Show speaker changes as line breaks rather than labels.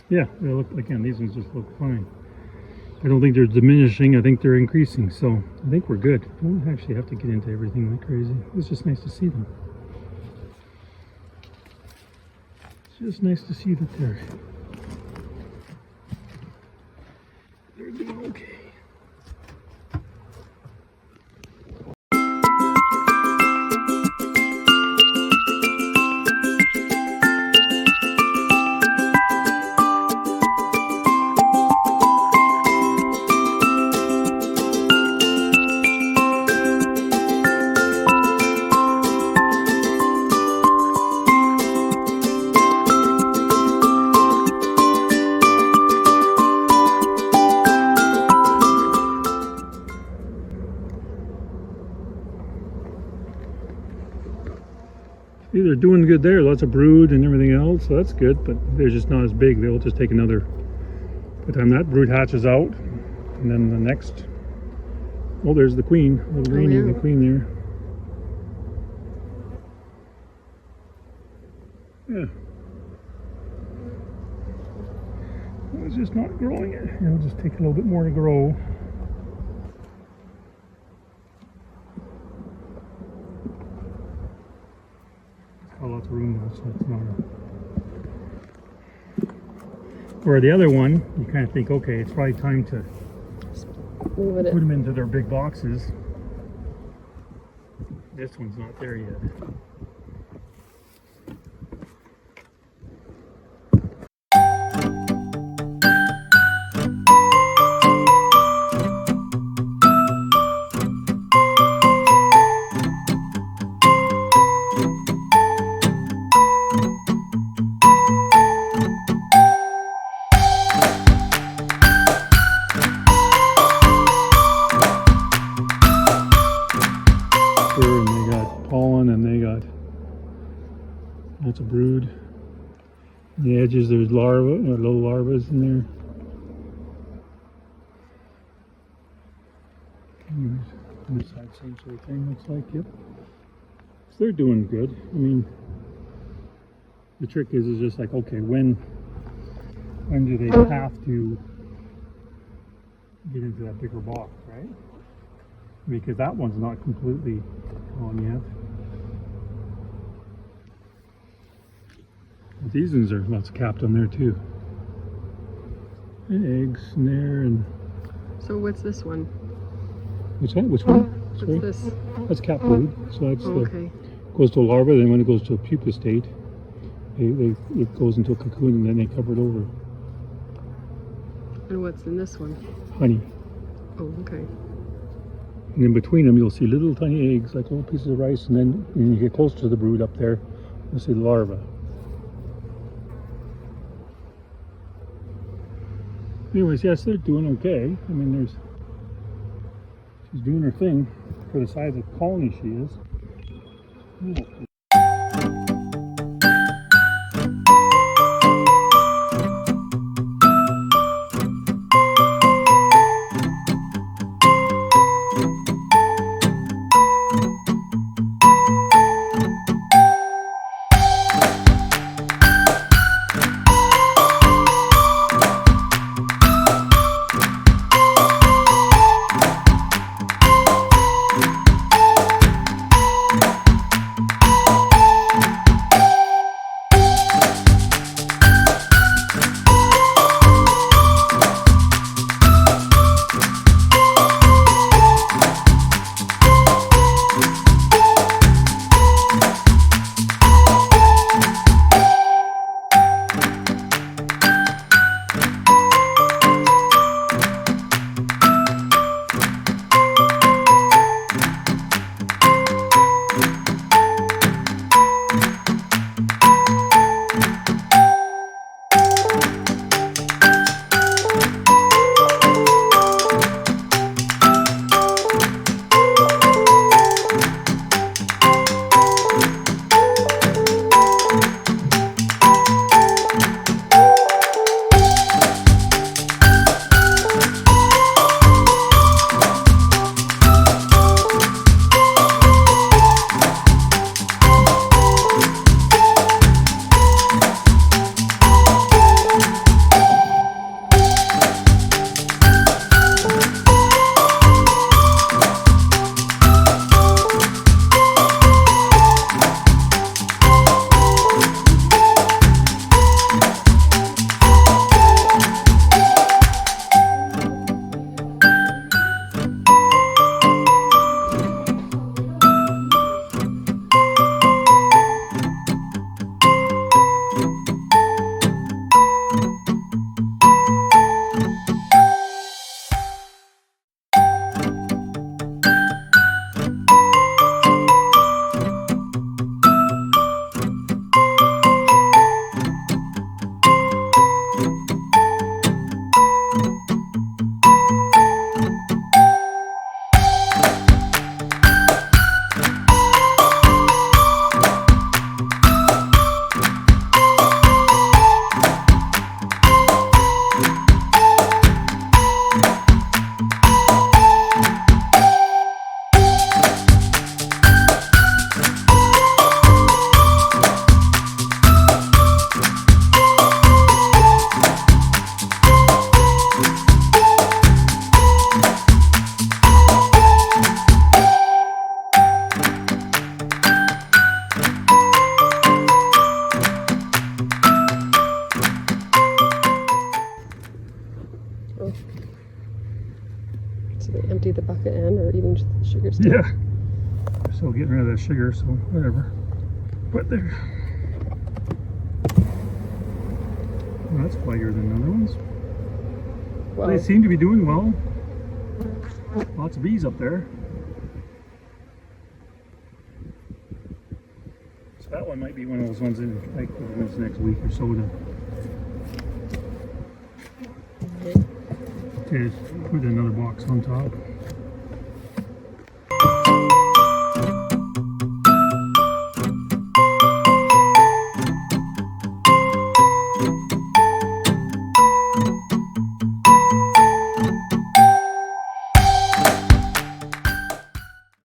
Yeah, they look, again, these ones just look fine. I don't think they're diminishing. I think they're increasing. So I think we're good. Don't actually have to get into everything like crazy. It's just nice to see them. It's just nice to see that they're doing okay. They're doing good there, lots of brood and everything else, so that's good, but they're just not as big. They'll just take another, by the time that brood hatches out, and then the next, oh, there's the queen, little Rainy, the queen there. Yeah. It's just not growing it. It'll just take a little bit more to grow. Lots of room though, so it's not where the other one, you kind of think, okay, it's probably time to put them into their big boxes. This one's not there yet. And they got pollen and they got lots of brood. On the edges there's larvae, or little larvae in there. And on this side, same sort of thing looks like, yep. So they're doing good. I mean, the trick is just like, okay, when do they have to get into that bigger box, right? Because that one's not completely on yet. But these ones are lots capped on there too. And eggs in there and.
So what's this one?
Which one? Which one?
What's this?
That's cap brood. So that's
okay.
Goes to a larva. Then when it goes to a pupa state, it goes into a cocoon and then they cover it over.
And what's in this one?
Honey.
Oh, okay.
And in between them, you'll see little tiny eggs, like little pieces of rice, and then when you get close to the brood up there, you'll see the larva. Anyways, yes, they're doing okay. I mean, she's doing her thing for the size of colony she is. Yeah.
sugar still.
Yeah. Still getting rid of that sugar, so whatever. But there. Well, that's flatter than other ones.
Well,
They seem to be doing well. Lots of bees up there. So that one might be one of those ones in like within this next week or so to put another box on top.